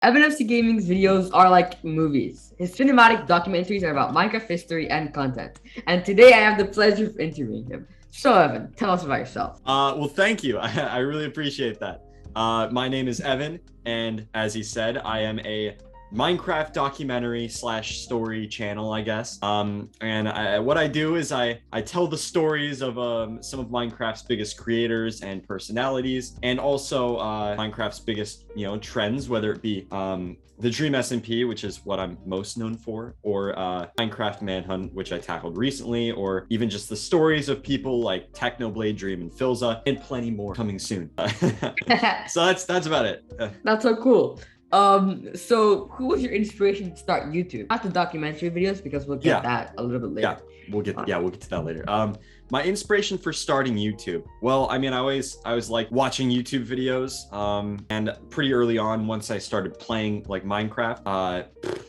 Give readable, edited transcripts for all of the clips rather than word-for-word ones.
EvanMcGaming's videos are like movies. His cinematic documentaries are about Minecraft history and content. And today I have the pleasure of interviewing him. So Evan, tell us about yourself. Well, thank you. I really appreciate that. My name is Evan, and as he said, I am a Minecraft documentary / story channel, I guess. What I do is I tell the stories of some of Minecraft's biggest creators and personalities, and also Minecraft's biggest trends, whether it be the Dream SMP, which is what I'm most known for, or Minecraft Manhunt, which I tackled recently, or even just the stories of people like Technoblade, Dream, and Filza, and plenty more coming soon. So that's about it. That's so cool. So who was your inspiration to start YouTube? Not the documentary videos, because we'll get that a little bit later. We'll get to that later. My inspiration for starting YouTube, well, I mean, I was like watching YouTube videos, and pretty early on, once I started playing like Minecraft, I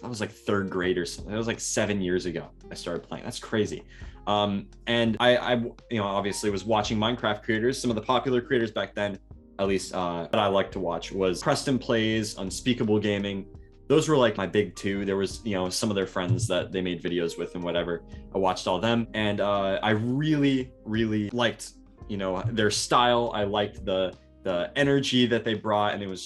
was like third grade or something. It was like 7 years ago I started playing. That's crazy. And I obviously was watching Minecraft creators. Some of the popular creators back then, at least that I like to watch, was Preston Plays, Unspeakable Gaming. Those were like my big two. There was, some of their friends that they made videos with and whatever. I watched all of them, and I really, really liked, their style. I liked the energy that they brought, and it was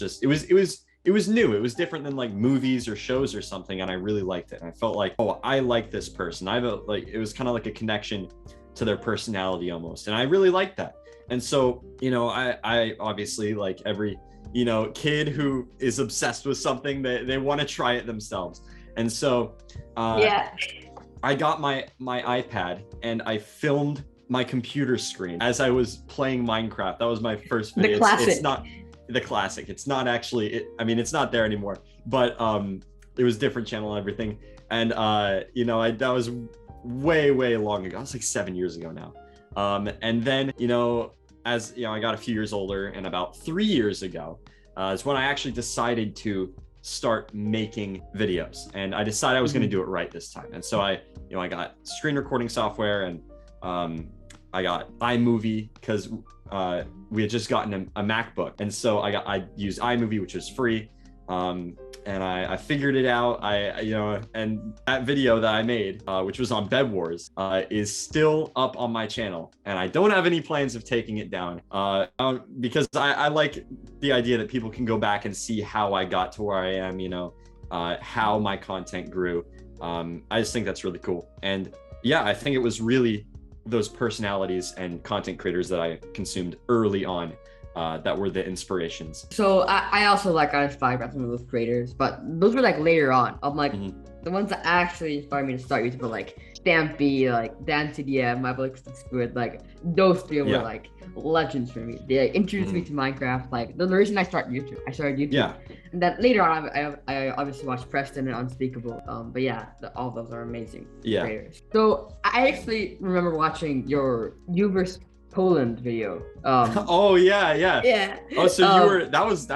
new. It was different than like movies or shows or something, and I really liked it. And I felt like, oh, I like this person. It was kind of like a connection to their personality almost, and I really liked that. And so, I obviously, like every, kid who is obsessed with something, they want to try it themselves. And so I got my iPad and I filmed my computer screen as I was playing Minecraft. That was my first video. It's not the classic. It's not actually, it's not there anymore, but it was different channel and everything. And, that was way, way long ago. It was like 7 years ago now. And then, as I got a few years older, and about 3 years ago is when I actually decided to start making videos, and I decided I was going to do it right this time. And so I got screen recording software, and I got iMovie, because we had just gotten a MacBook, and so I used iMovie, which was free. And I figured it out. And that video that I made, which was on Bed Wars, is still up on my channel, and I don't have any plans of taking it down, because I like the idea that people can go back and see how I got to where I am, how my content grew. I just think that's really cool. And yeah, I think it was really those personalities and content creators that I consumed early on that were the inspirations. So I also got inspired by some of those creators, but those were like later on. I'm like, the ones that actually inspired me to start YouTube were like Stampy, like Dan TDM, my Alex Squid, like those three were like legends for me. They introduced me to Minecraft. Like the reason I started YouTube. And then later on, I obviously watched Preston and Unspeakable. But yeah, all those are amazing creators. So I actually remember watching your You vs Poland video. Oh yeah. Oh, so you were that was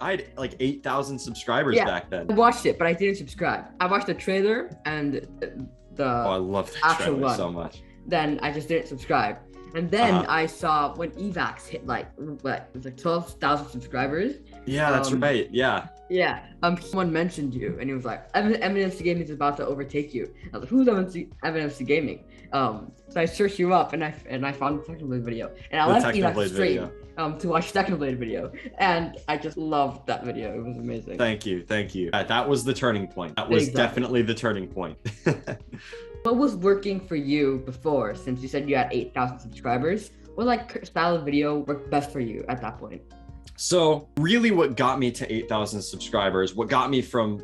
I had like 8,000 subscribers back then. I watched it, but I didn't subscribe. I watched the trailer and I love that trailer so much. Then I just didn't subscribe. And then I saw when Evax hit like 12,000 subscribers. Yeah, that's right. Yeah. Someone mentioned you, and he was like, EvanMcGaming is about to overtake you. I was like, who's EvanMcGaming? So I searched you up, and I found the Technoblade video, and I left Evax straight to watch Technoblade video, and I just loved that video. It was amazing. Thank you. That was the turning point. That was definitely the turning point. What was working for you before, since you said you had 8,000 subscribers? What style of video worked best for you at that point? So really what got me to 8,000 subscribers, what got me from,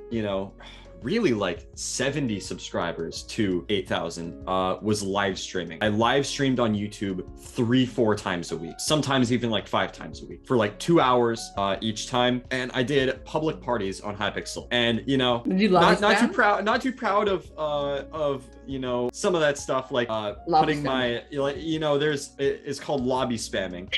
really like 70 subscribers to 8,000 was live streaming. I live streamed on YouTube 3-4 times a week, sometimes even like 5 times a week for like 2 hours each time. And I did public parties on Hypixel, and not too proud of some of that stuff, like putting my it's called lobby spamming.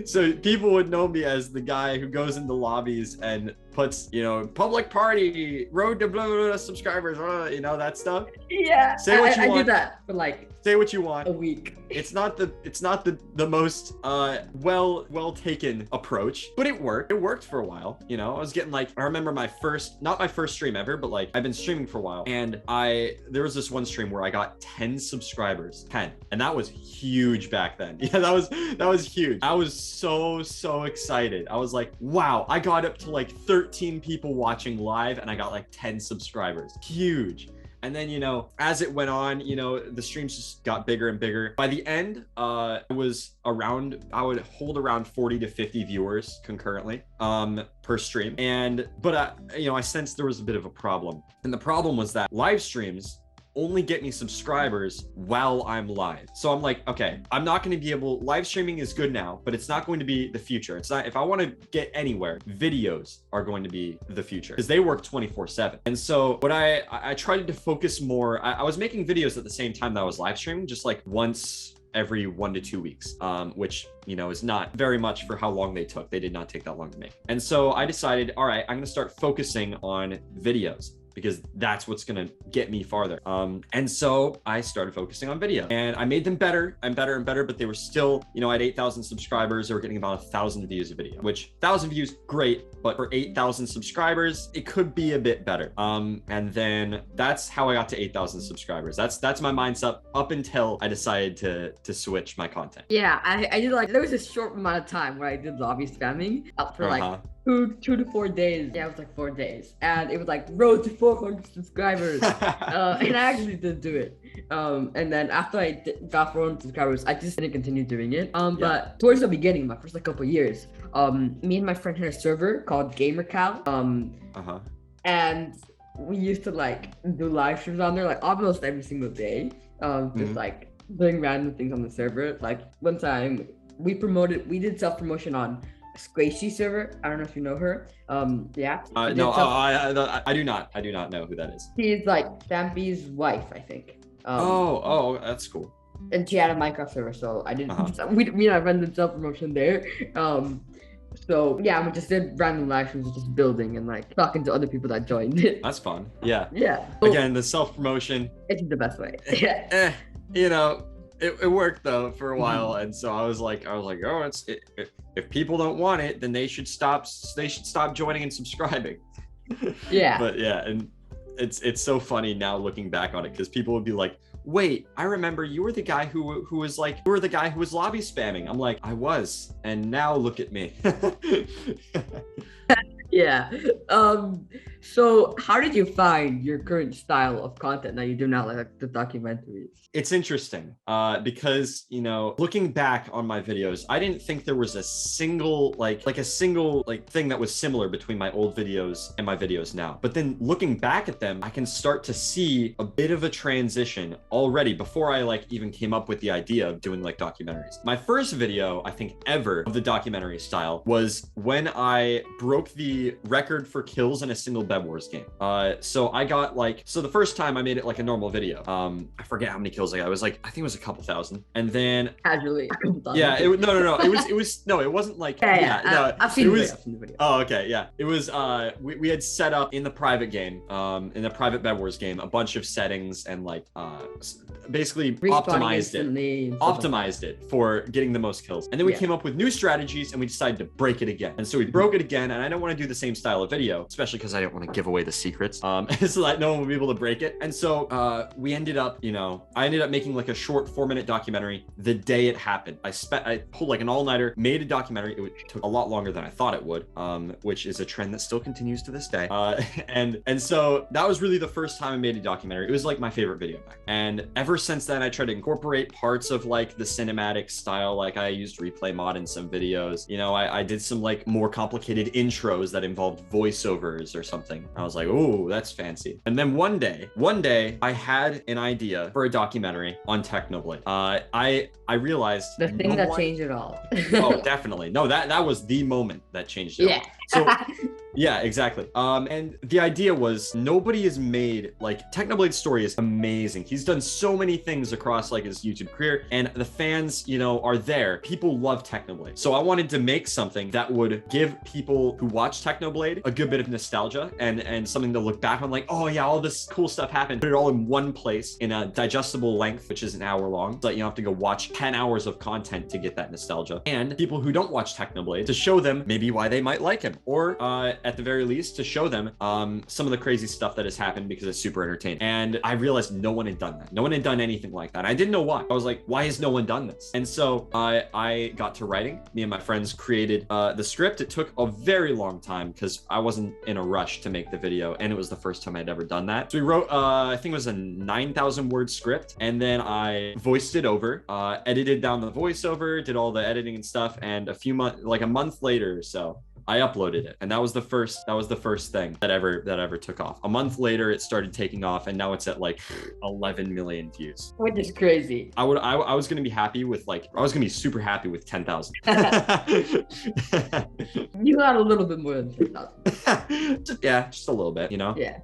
So people would know me as the guy who goes into lobbies and puts, you know, public party, road to blah, blah, blah, subscribers, you know, that stuff. Yeah, Say what you want. I did that for like say what you want. a week. It's not the most well taken approach, but it worked. It worked for a while. You know, I was getting like, I remember not my first stream ever, but like I've been streaming for a while, and there was this one stream where I got 10 subscribers, 10, and that was huge back then. Yeah, that was huge. I was so excited. I was like, wow, I got up to like 13 people watching live, and I got like 10 subscribers. Huge. And then, you know, as it went on, you know, the streams just got bigger and bigger. By the end, I would hold around 40 to 50 viewers concurrently per stream. But you know, I sensed there was a bit of a problem. And the problem was that live streams only get me subscribers while I'm live. So I'm like, okay, I'm not going to be able, live streaming is good now, but it's not going to be the future. It's not, if I want to get anywhere, videos are going to be the future because they work 24/7. And so what I tried to focus more, I was making videos at the same time that I was live streaming, just like once every 1 to 2 weeks, which, you know, is not very much for how long they took. They did not take that long to make. And so I decided, all right, I'm going to start focusing on videos, because that's what's gonna get me farther. And so I started focusing on video, and I made them better and better and better, but they were still, you know, I had 8,000 subscribers. They were getting about 1,000 views a video, which 1,000 views, great, but for 8,000 subscribers, it could be a bit better. And then that's how I got to 8,000 subscribers. That's my mindset up until I decided to switch my content. Yeah, I did like, there was a short amount of time where I did lobby spamming up for like 2 to 4 days. Yeah, it was like 4 days, and it was like road to 400 subscribers. And I actually did do it. And then after I got 400 subscribers, I just didn't continue doing it. But towards the beginning, my first like couple years, me and my friend had a server called GamerCal. And we used to like do live streams on there like almost every single day. Just like doing random things on the server. Like one time we did self-promotion on Squishy server. I don't know if you know her. Yeah. No, I do not know who that is. She's like Stampy's wife, I think. Oh, that's cool. And she had a Minecraft server, so I didn't. Me and my friend did self promotion there. So yeah, we just did random live streams, just building and like talking to other people that joined it. That's fun. Yeah. Yeah. Again, the self promotion. It's the best way. Yeah. You know. It worked though for a while, and so I was like, oh, if people don't want it, then they should stop joining and subscribing. Yeah. But yeah, and it's so funny now looking back on it, because people would be like, wait, I remember you were the guy who was like, you were the guy who was lobby spamming. I'm like, I was, and now look at me. Yeah. So how did you find your current style of content that you do now, like the documentaries? It's interesting because, you know, looking back on my videos, I didn't think there was a single thing that was similar between my old videos and my videos now. But then looking back at them, I can start to see a bit of a transition already before I like even came up with the idea of doing like documentaries. My first video, I think ever, of the documentary style was when I broke the record for kills in a single Bed Wars game. So I got like, so the first time I made it like a normal video. I forget how many kills I got. It was like, I think it was a couple thousand. And then casually. Yeah, it wasn't like I've seen the video. Oh, okay, yeah. It was we had set up in the private game, in the private Bed Wars game, a bunch of settings and like basically optimized it for getting the most kills. And then we came up with new strategies and we decided to break it again. And so we broke it again, and I don't want to do the same style of video, especially because I don't want to give away the secrets, so that no one will be able to break it. And so we ended up, you know, I ended up making like a short 4-minute documentary the day it happened. I pulled like an all-nighter, made a documentary. It took a lot longer than I thought it would, which is a trend that still continues to this day. And so that was really the first time I made a documentary. It was like my favorite video back. And ever since then, I tried to incorporate parts of like the cinematic style. Like I used replay mod in some videos. You know, I did some like more complicated intros that involved voiceovers or something. I was like, oh, that's fancy. And then one day I had an idea for a documentary on Technoblade. I realized the thing that changed it all. Oh, definitely. No, that was the moment that changed it all. So yeah, exactly. And the idea was nobody has made, like, Technoblade's story is amazing. He's done so many things across like his YouTube career, and the fans, you know, are there. People love Technoblade. So I wanted to make something that would give people who watch Technoblade a good bit of nostalgia and something to look back on, like, oh yeah, all this cool stuff happened. Put it all in one place in a digestible length, which is an hour long, so that you don't have to go watch 10 hours of content to get that nostalgia. And people who don't watch Technoblade, to show them maybe why they might like him, or at the very least to show them some of the crazy stuff that has happened, because it's super entertaining. And I realized no one had done that. No one had done anything like that. I didn't know why. I was like, why has no one done this? And so I got to writing. Me and my friends created the script. It took a very long time because I wasn't in a rush to make the video, and it was the first time I'd ever done that. So we wrote, I think it was a 9,000 word script, and then I voiced it over, edited down the voiceover, did all the editing and stuff, and a month later or so, I uploaded it, and that was the first thing that ever took off. A month later, it started taking off, and now it's at like 11 million views, which is crazy. I was gonna be happy with, like, I was gonna be super happy with 10,000. You got a little bit more than 10,000. Yeah, just a little bit, you know. Yeah.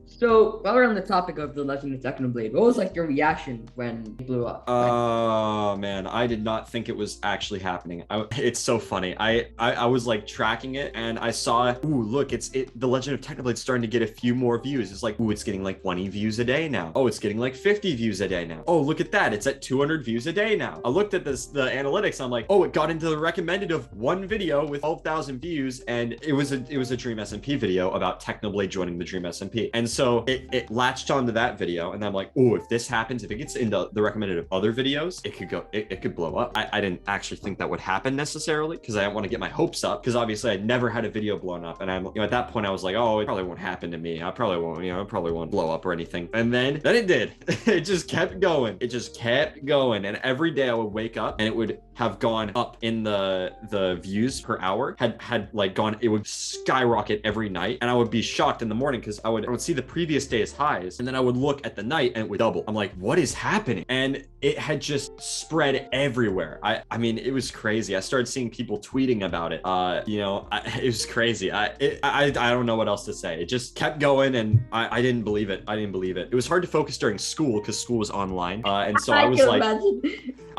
So while we're on the topic of the Legend of Technoblade, what was like your reaction when it blew up? Oh man, I did not think it was actually happening. It's so funny. I was like tracking it, and I saw, ooh, look, the Legend of Technoblade starting to get a few more views. It's like, ooh, it's getting like 20 views a day now. Oh, it's getting like 50 views a day now. Oh, look at that, it's at 200 views a day now. I looked at the analytics. I'm like, oh, it got into the recommended of one video with 12,000 views, and it was a Dream SMP video about Technoblade joining the Dream SMP. And so it latched onto that video, and I'm like, oh, if this happens, if it gets into the recommended of other videos, it could blow up. I didn't actually think that would happen necessarily, because I didn't want to get my hopes up, because obviously I'd never had a video blown up, and I'm, you know, at that point I was like, oh, it probably won't happen to me. I probably won't blow up or anything. And then it did. It just kept going. It just kept going, and every day I would wake up and it would have gone up in the views per hour, had like gone, it would skyrocket every night, and I would be shocked in the morning because I would see the previous day's highs, and then I would look at the night and it would double. I'm like, what is happening? And it had just spread everywhere. I mean, it was crazy. I started seeing people tweeting about it. You know, it was crazy. I don't know what else to say. It just kept going, and I didn't believe it. It was hard to focus during school because school was online, and so I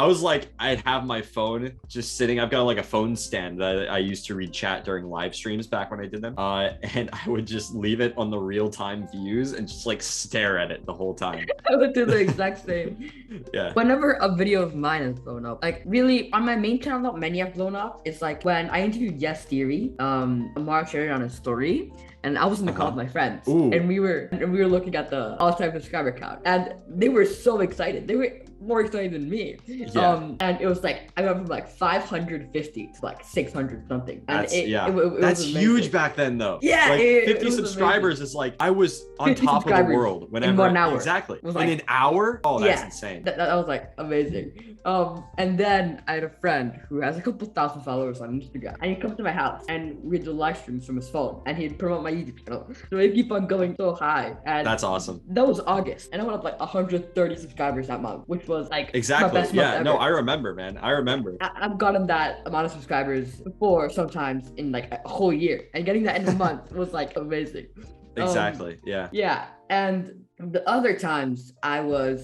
was like, I'd have my phone just sitting. I've got like a phone stand that I used to read chat during live streams back when I did them, and I would just leave it on the real-time views and just like stare at it the whole time. I would do the exact same. Yeah. Whenever a video of mine has blown up, like really on my main channel, not many have blown up. It's like when I interviewed Yes Theory, Amar shared it on his story, and I was in the call with my friends. Ooh. and we were looking at the all-time subscriber count, and they were so excited. They were more excited than me. Yeah. And it was like I went from like 550 to like 600 something. And that's that's huge back then though. Yeah, like 50 subscribers amazing. is like, I was on top of the world whenever. In 1 hour. Exactly. Was like, in an hour? Oh, that's insane. That was like amazing. And then I had a friend who has a couple thousand followers on Instagram, and he comes to my house and we'd do live streams from his phone, and he'd promote my YouTube channel. So it keep on going so high. And that's awesome. That was August, and I went up like 130 subscribers that month, which was like exactly. my best month ever. No, I remember, man. I remember. I've gotten that amount of subscribers before, sometimes in like a whole year, and getting that in a month was like amazing. Exactly. Yeah. And the other times I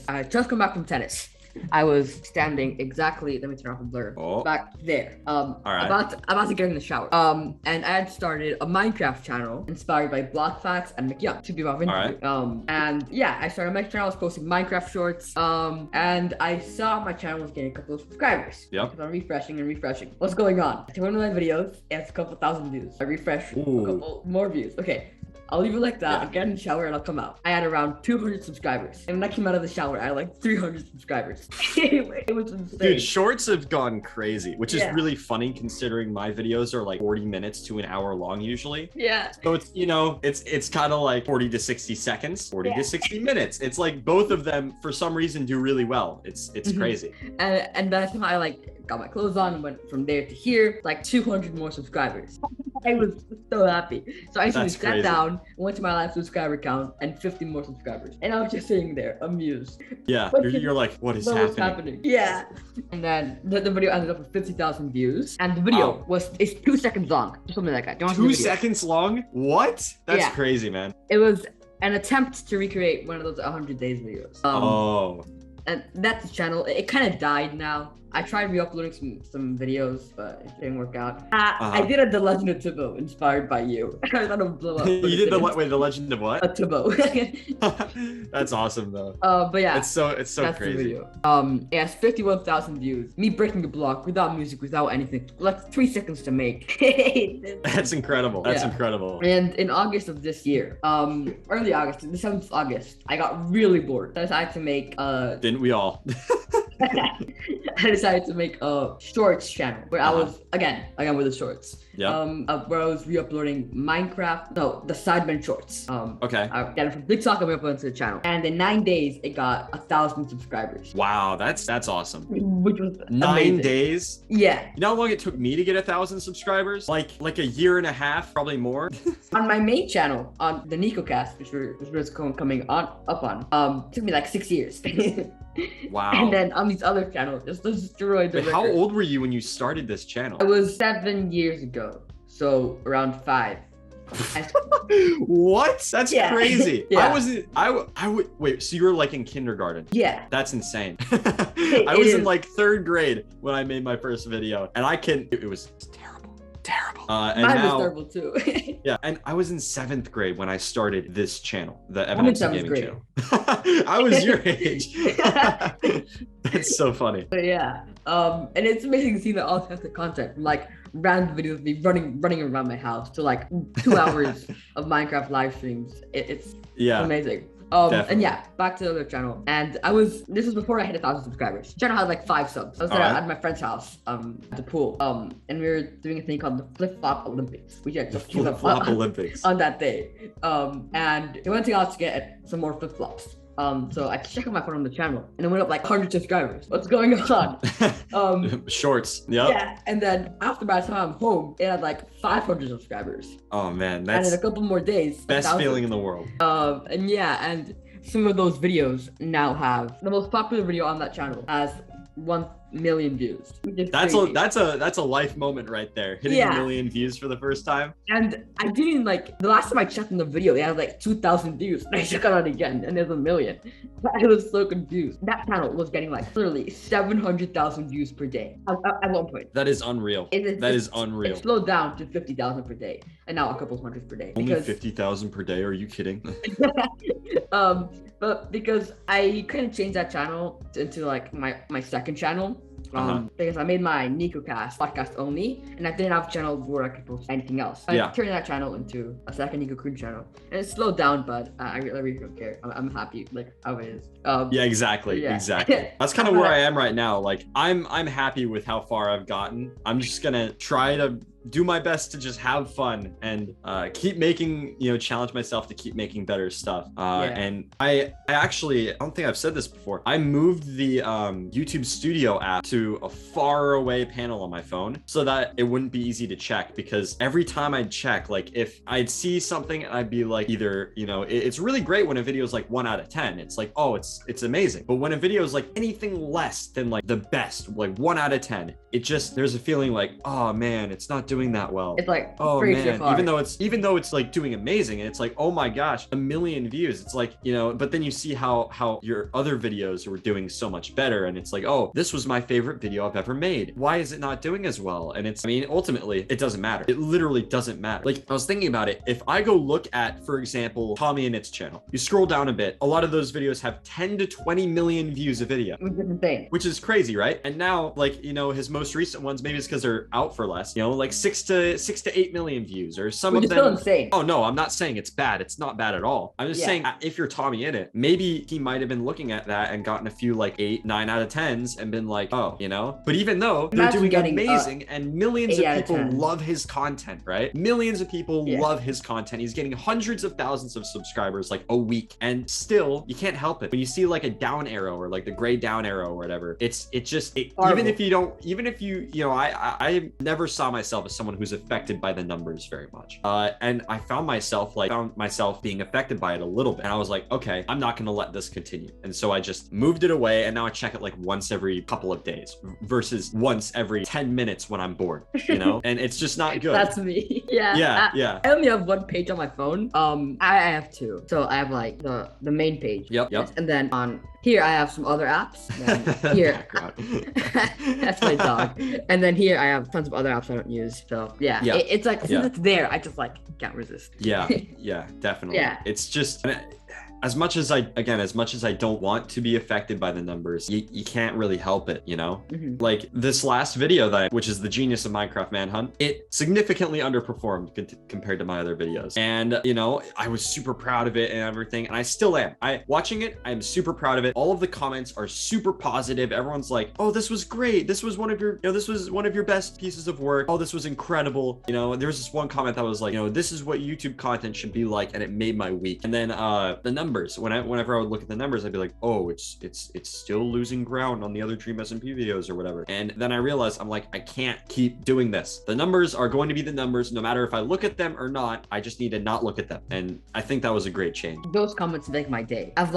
had just come back from tennis. I was standing exactly, let me turn off the blur, back there. All right. About to get in the shower. And I had started a Minecraft channel inspired by BlockFacts and McYoung, two people I've interviewed. And yeah, I started my channel, I was posting Minecraft shorts. And I saw my channel was getting a couple of subscribers. Yep. I'm refreshing. What's going on? I took one of my videos, it has a couple thousand views. I refresh, a couple more views. Okay. I'll leave it like that. I'll get in the shower and I'll come out. I had around 200 subscribers. And when I came out of the shower, I had like 300 subscribers. It was insane. Dude, shorts have gone crazy, which is really funny considering my videos are like 40 minutes to an hour long usually. Yeah. So it's, you know, it's kind of like 40 to 60 seconds, 40 to 60 minutes. It's like both of them for some reason do really well. It's crazy. And by the time I like got my clothes on, went from there to here, like 200 more subscribers. I was so happy. So I actually That's sat crazy. down, went to my last subscriber count, and 50 more subscribers. And I was just sitting there, amused. Yeah, What you're like, what is What was happening? happening? Yeah. And then the video ended up with 50,000 views. And the video it's 2 seconds long. Or something like that. Do you want to see 2 the video? seconds long? What? That's Yeah. crazy, man. It was an attempt to recreate one of those 100 days videos. And that's the channel. It kind of died now. I tried re-uploading some videos, but it didn't work out. I did a The Legend of Tibbo inspired by you. I thought it would blow up. You did the Legend of what? A Tibbo. That's awesome though. But yeah, it's so that's crazy. The video. It has 51,000 views. Me breaking the block without music, without anything. Like 3 seconds to make. That's incredible. That's incredible. And in August of this year, early August, the 7th of August, I got really bored. I decided to make Didn't we all? I decided to make a shorts channel where I was again with the shorts. Yeah. Where I was re-uploading Minecraft. No, the Sidemen shorts. Okay. I got it from TikTok and re-uploaded to the channel. And in 9 days, it got 1,000 subscribers. Wow, that's awesome. Which was 9 amazing. days. Yeah. You know how long it took me to get 1,000 subscribers? Like a year and a half, probably more. On my main channel, on the Nicocast, which was coming up on, it took me like 6 years. Wow. And then on these other channels, just destroyed the Wait, how record. old were you when you started this channel? It was 7 years ago, so around 5. What? That's crazy. Yeah. I would wait, so you were like in kindergarten? Yeah. That's insane. I was in like 3rd grade when I made my first video, and it was terrible. And Mine now, was terrible too. yeah, and I was in 7th grade when I started this channel, the I'm in EvanMcGaming's 7th grade. channel. I was your age. That's so funny. But yeah, and it's amazing to see the authentic content from like random videos of me running around my house to like 2 hours of Minecraft live streams. It's amazing. And yeah, back to the other channel. And this was before I hit 1,000 subscribers. The channel had like 5 subs. I was there at my friend's house, at the pool. And we were doing a thing called the Flip-Flop Olympics. We had The Flip-Flop Olympics. on that day. And we went out to get some more flip-flops. So I checked on my phone on the channel and it went up like 100 subscribers. What's going on? Shorts. Yep. Yeah. And then after by the time I'm home, it had like 500 subscribers. Oh man, And that's in a couple more days, best 1,000. feeling in the world. And yeah, and some of those videos now have the most popular video on that channel has 1 million views. That's a life moment right there. Hitting 1 million views for the first time. And I didn't the last time I checked in the video, it had like 2,000 views. And I checked on it again and there's 1 million. I was so confused. That channel was getting like literally 700,000 views per day at one point. That is unreal. That is unreal. It slowed down to 50,000 per day and now a couple hundred per day. Only 50,000 per day? Are you kidding? But because I kind of changed that channel into like my second channel. Because I made my Nicocast podcast only, and I didn't have a channel where I could post anything else. I turned that channel into a second Nicocun channel, and it slowed down, but I really don't care. I'm happy like how it is. Yeah, exactly. That's kind of where I am right now. Like I'm happy with how far I've gotten. I'm just gonna try to do my best to just have fun and keep making, challenge myself to keep making better stuff. And I actually, I don't think I've said this before. I moved the YouTube Studio app to a far away panel on my phone so that it wouldn't be easy to check, because every time I'd check, like if I'd see something, I'd be like, either, it's really great when a video is like 1 out of 10. It's like, oh, it's amazing. But when a video is like anything less than like the best, like 1 out of 10, there's a feeling like, oh man, it's not doing that well. It's like, oh man, even though it's like doing amazing, and it's like, oh my gosh, 1 million views. It's like, but then you see how your other videos were doing so much better, and it's like, oh, this was my favorite video I've ever made. Why is it not doing as well? And ultimately, it doesn't matter. It literally doesn't matter. Like, I was thinking about it. If I go look at, for example, Tommy and It's channel, you scroll down a bit, a lot of those videos have 10 to 20 million views a video. Which is insane. Which is crazy, right? And now, like, his most recent ones, maybe it's because they're out for less, like 6 to 8 million views, or some of them. Still insane. Oh no, I'm not saying it's bad. It's not bad at all. I'm just saying, if you're Tommy in it, maybe he might have been looking at that and gotten a few like 8, 9 out of 10s and been like, oh, But even though they're doing amazing and millions of people love his content, right? Millions of people love his content. He's getting hundreds of thousands of subscribers like a week, and still you can't help it when you see like a down arrow or like the gray down arrow or whatever. Even if you I never saw myself, someone who's affected by the numbers very much. And I found myself being affected by it a little bit. And I was like, okay, I'm not going to let this continue. And so I just moved it away. And now I check it like once every couple of days versus once every 10 minutes when I'm bored, you know? And it's just not good. That's me. Yeah. I only have one page on my phone. I have two. So I have like the main page. Yep. And then on here I have some other apps. Here. That's my dog. And then here I have tons of other apps I don't use. So yeah. It's like since it's there, I just like can't resist. Yeah, definitely. Yeah. It's just as much as I don't want to be affected by the numbers, you can't really help it, you know? Mm-hmm. Like this last video which is the Genius of Minecraft Manhunt, it significantly underperformed compared to my other videos. And, you know, I was super proud of it and everything, and I still am. Watching it, I'm super proud of it. All of the comments are super positive. Everyone's like, oh, this was great. This was one of your best pieces of work. Oh, this was incredible. You know, there was this one comment that was like, you know, this is what YouTube content should be like, and it made my week. And then the numbers, whenever I would look at the numbers, I'd be like, oh, it's still losing ground on the other Dream SMP videos or whatever. And then I realized, I'm like, I can't keep doing this. The numbers are going to be the numbers no matter if I look at them or not. I just need to not look at them. And I think that was a great change. Those comments make my day. I've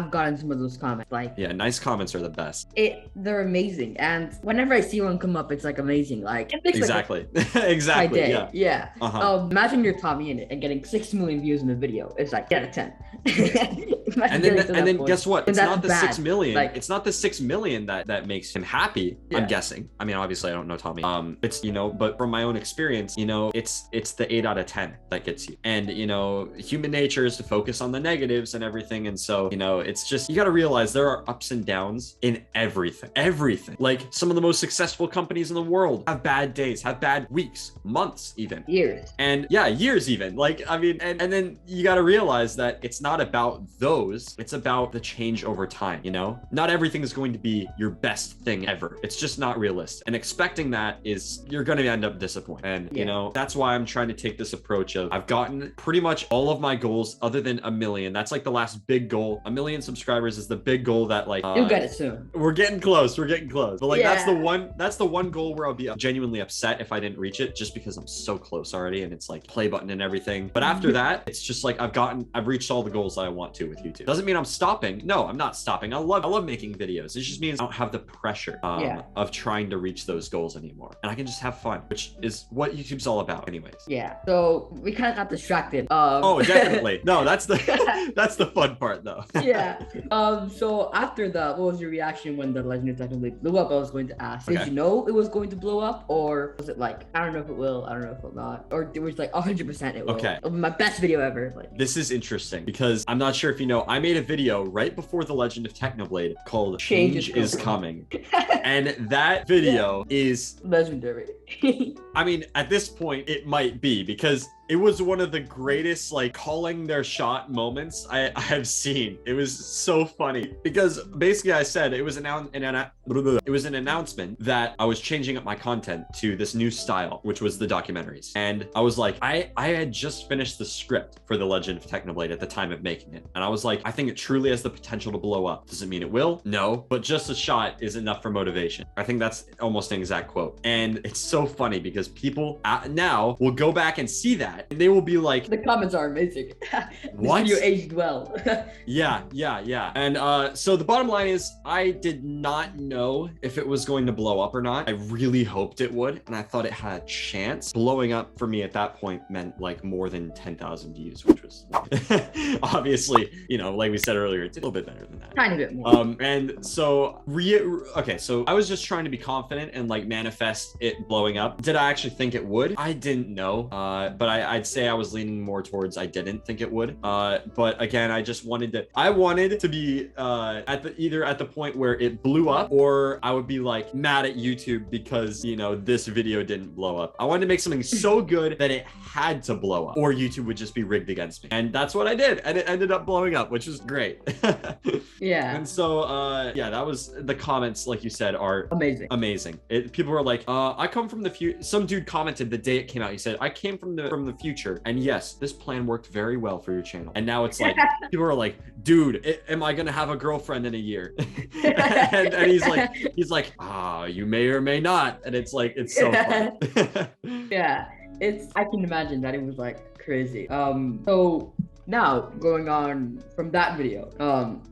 gotten some of those comments. Like, yeah, nice comments are the best. They're amazing. And whenever I see one come up, it's like amazing. Like it makes exactly. My day. Yeah. Imagine you're Tommy in it and getting 6 million views in a video. It's like 10 out of 10. and then guess what? It's not the 6 million. Like, it's not the 6 million that makes him happy. I'm guessing. I mean, obviously I don't know Tommy. It's, you know, but from my own experience, you know, it's the 8 out of 10 that gets you. And, you know, human nature is to focus on the negatives and everything. And so, you know, it's just, you got to realize there are ups and downs in everything. Like some of the most successful companies in the world have bad days, have bad weeks, months, even years. And yeah, years even. Like, I mean, and then you got to realize that it's not about those, it's about the change over time, you know? Not everything is going to be your best thing ever. It's just not realistic. And expecting that you're going to end up disappointed. And, you know, that's why I'm trying to take this approach of, I've gotten pretty much all of my goals other than 1 million. That's like the last big goal. 1 million subscribers is the big goal that like, you'll get it soon. We're getting close. But like, that's the one goal where I'll be genuinely upset if I didn't reach it, just because I'm so close already. And it's like play button and everything. But after that, it's just like, I've reached all the goals that I want to with YouTube. Doesn't mean I'm stopping. No, I'm not stopping. I love making videos. It just means I don't have the pressure of trying to reach those goals anymore. And I can just have fun, which is what YouTube's all about anyways. Yeah. So we kind of got distracted. Oh, definitely. No, that's the fun part though. Yeah. So after that, what was your reaction when the Legend of Technoblade blew up? I was going to ask, did you know it was going to blow up, or was it like, I don't know if it will, I don't know if it will not, or it was like 100% it will? Okay. It'll be my best video ever. Like, this is interesting because I'm not sure if you know, I made a video right before the Legend of Technoblade called Change is Coming. And that video is legendary. I mean, at this point, it might be, because it was one of the greatest, like, calling their shot moments I have seen. It was so funny because basically I said it was an announcement that I was changing up my content to this new style, which was the documentaries. And I was like, I had just finished the script for The Legend of Technoblade at the time of making it. And I was like, I think it truly has the potential to blow up. Does it mean it will? No, but just a shot is enough for motivation. I think that's almost an exact quote. And it's so funny because people now will go back and see that and they will be like, the comments are amazing. What? You aged well. Yeah. And so the bottom line is, I did not know if it was going to blow up or not. I really hoped it would, and I thought it had a chance. Blowing up for me at that point meant like more than 10,000 views, which was obviously, you know, like we said earlier, it's a little bit better than that. Tiny bit more. And so so I was just trying to be confident and like manifest it blowing up. Did I actually think it would? I didn't know, but I'd say I was leaning more towards I didn't think it would. But again, I wanted to be either at the point where it blew up, or I would be like mad at YouTube because, you know, this video didn't blow up. I wanted to make something so good that it had to blow up, or YouTube would just be rigged against me. And that's what I did, and it ended up blowing up, which was great. Yeah. And so that was, the comments, like you said, are amazing. People were like, I come from the future. Some dude commented the day it came out, he said, I came from the future, and yes, this plan worked very well for your channel. And now it's like, people are like, dude, am I gonna have a girlfriend in a year? and he's like, you may or may not. And it's like, it's so fun. Yeah, I can imagine that it was like crazy. So now going on from that video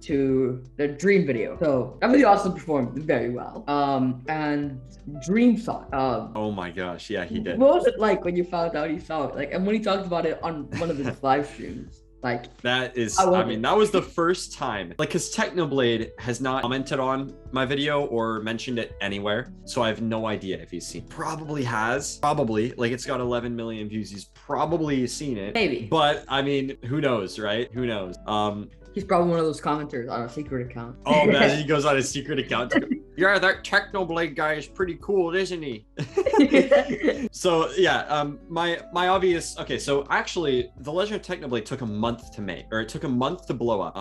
to the Dream video. So that video also performed very well. And Dream saw it. Oh my gosh, yeah, he did. What was it like when you found out he saw it? Like, and when he talked about it on one of his live streams? Like, that is, I mean, that was the first time, like, because Technoblade has not commented on my video or mentioned it anywhere, so I have no idea if he's seen. Probably has, like, it's got 11 million views. He's probably seen it, maybe, but I mean, who knows, right? Who knows? He's probably one of those commenters on a secret account. Oh, imagine he goes on his secret account to go, yeah, that Technoblade guy is pretty cool, isn't he? So yeah, my obvious, okay, so actually the Legend of Technoblade took a month to make, or it took a month to blow up.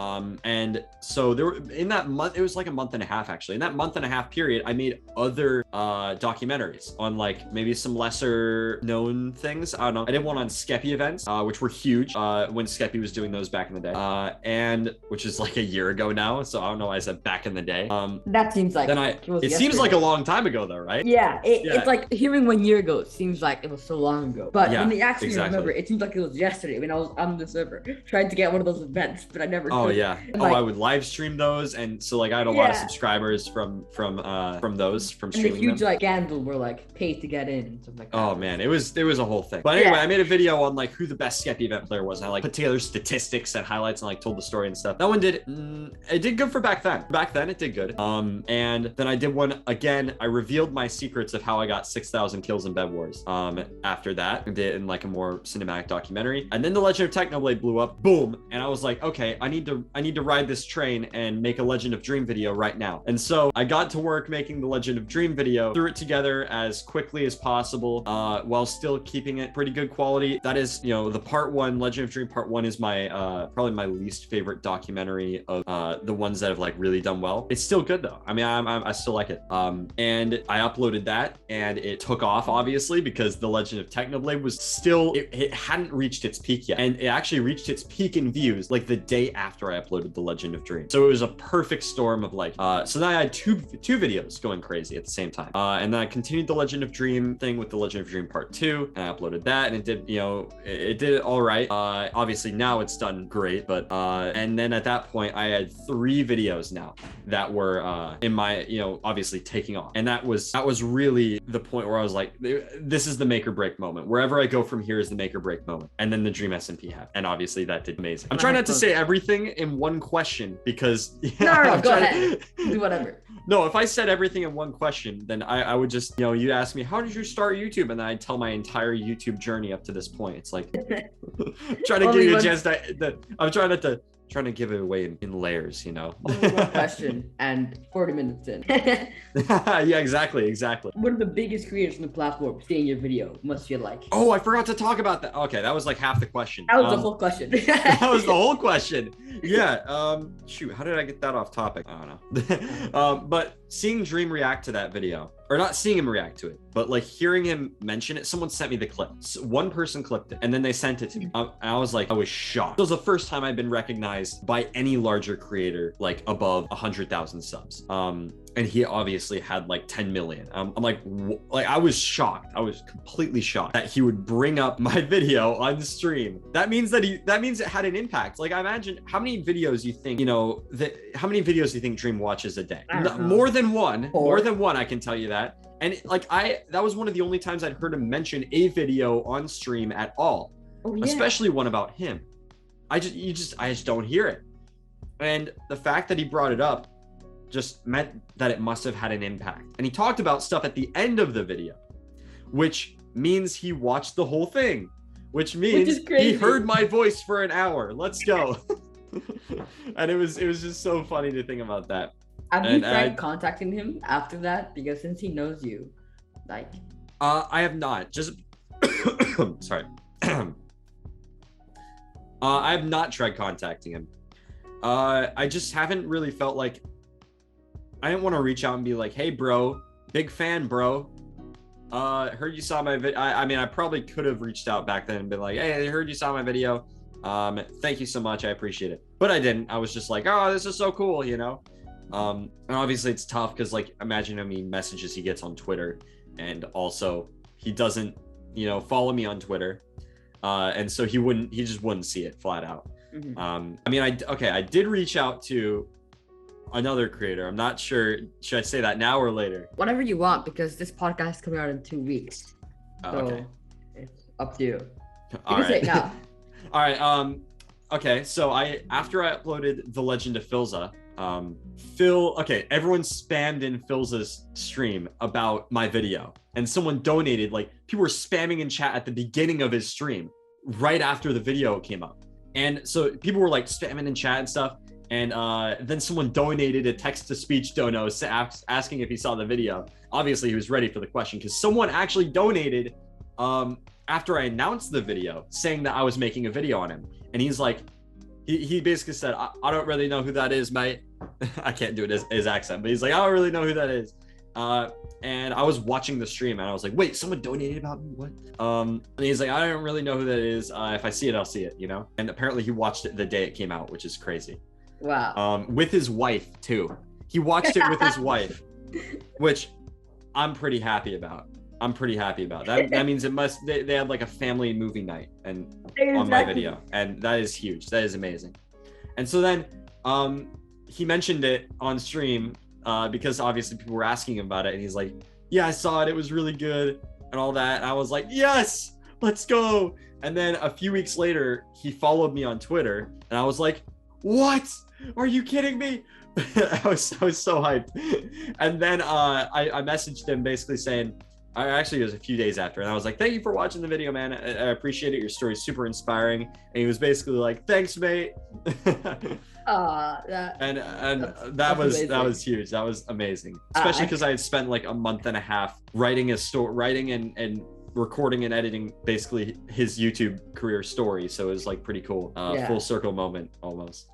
And so there were, in that month, it was like a month and a half actually. In that month and a half period, I made other documentaries on like maybe some lesser known things. I don't know. I did one on Skeppy events, which were huge when Skeppy was doing those back in the day. And which is like a year ago now. So I don't know why I said back in the day. That seems like it seems like a long time ago though, right? Yeah, it's like hearing 1 year ago, it seems like it was so long ago. But when you actually remember, it seems like it was yesterday when I was on the server trying to get one of those events, but I never could. Yeah. And I would live stream those, and so like I had a lot of subscribers from those from streaming. And the huge like scandal were like paid to get in and stuff like that. Oh man, it was a whole thing. But anyway, I made a video on like who the best Skeppy event player was, and I like put together statistics and highlights and like told the story and stuff. That one did it did good for back then. Back then it did good. And then I did one again. I revealed my secrets of how I got 6,000 kills in Bed Wars. After that, I did in like a more cinematic documentary. And then the Legend of Technoblade blew up. Boom. And I was like, okay, I need to ride this train and make a Legend of Dream video right now. And so I got to work making the Legend of Dream video, threw it together as quickly as possible, while still keeping it pretty good quality. That is, you know, the part one, Legend of Dream part one is my probably my least favorite documentary of the ones that have like really done well. It's still good though. I mean, I still like it. And I uploaded that and it took off obviously because the Legend of Technoblade was still, it hadn't reached its peak yet. And it actually reached its peak in views like the day after I uploaded the Legend of Dream. So it was a perfect storm of like, so then I had two videos going crazy at the same time. And then I continued the Legend of Dream thing with the Legend of Dream part 2, and I uploaded that and it did, you know, it did all right. Obviously now it's done great, but and then at that point I had 3 videos now that were in my, you know, obviously taking off. And that was really the point where I was like, this is the make or break moment. Wherever I go from here is the make or break moment. And then the Dream SMP happened. And obviously that did amazing. I'm trying not to say everything in one question because no, go ahead. Do whatever. No, if I said everything in one question, then I would just, you know, you'd ask me, how did you start YouTube? And then I'd tell my entire YouTube journey up to this point. It's like, trying to give you a chance to, I'm trying to give it away in layers, you know. Only one question and 40 minutes in. Yeah, exactly. One of the biggest creators on the platform seeing your video must feel like. Oh, I forgot to talk about that. Okay, that was like half the question. That was the whole question. That was the whole question. Yeah. Shoot, how did I get that off topic? I don't know. But seeing Dream react to that video, or not seeing him react to it, but like hearing him mention it, someone sent me the clip. One person clipped it and then they sent it to me. And I was like, I was shocked. It was the first time I've been recognized by any larger creator, like above 100,000 subs. And he obviously had like 10 million. I'm like I was shocked. I was completely shocked that he would bring up my video on stream. That means it had an impact. Like I imagine how many videos you think, you know, how many videos do you think Dream watches a day? More than one. More than one, I can tell you that. And like that was one of the only times I'd heard him mention a video on stream at all. Oh, yeah. Especially one about him. I just don't hear it. And the fact that he brought it up just meant that it must have had an impact. And he talked about stuff at the end of the video, which means he watched the whole thing, which means he heard my voice for an hour. Let's go. And it was just so funny to think about that. Have you tried contacting him after that? Because since he knows you, like... I have not. Just... Sorry. I have not tried contacting him. I just haven't really felt like... I didn't want to reach out and be like, hey, bro, big fan, bro. Heard you saw my video. I mean, I probably could have reached out back then and been like, hey, I heard you saw my video. Thank you so much. I appreciate it. But I didn't. I was just like, oh, this is so cool, you know? And obviously it's tough because like imagine how many messages he gets on Twitter, and also he doesn't follow me on Twitter. And so he just wouldn't see it flat out. I mean, I did reach out to another creator. I'm not sure, should I say that now or later? Whatever you want, because this podcast is coming out in 2 weeks. So Okay. it's up to you. You All can say right. it now. All right. Okay. So after I uploaded The Legend of Philza, everyone spammed in Philza's stream about my video, and someone donated. Like, people were spamming in chat at the beginning of his stream, right after the video came up. And so people were like spamming in chat and stuff. And then someone donated a text-to-speech dono asking if he saw the video. Obviously, he was ready for the question, because someone actually donated after I announced the video, saying that I was making a video on him. And he's like, he basically said, I don't really know who that is, mate. I can't do it his accent, but he's like, I don't really know who that is. And I was watching the stream, and I was like, wait, someone donated about me? What? And he's like, I don't really know who that is. If I see it, I'll see it, And apparently he watched it the day it came out, which is crazy. Wow. With his wife too. He watched it with his wife, which I'm pretty happy about. That means they had like a family movie night and on my video, and that is huge. That is amazing. And so then he mentioned it on stream because obviously people were asking him about it, and he's like, yeah, I saw it, it was really good and all that. And I was like, yes, let's go. And then a few weeks later, he followed me on Twitter, and I was like, what? Are you kidding me? I was so hyped. And then I messaged him basically saying, it was a few days after, and I was like, thank you for watching the video, man. I appreciate it. Your story is super inspiring. And he was basically like, thanks, mate. That was huge. That was amazing, especially because I had spent like a month and a half writing and recording and editing basically his YouTube career story. So it was like pretty cool. Full circle moment almost.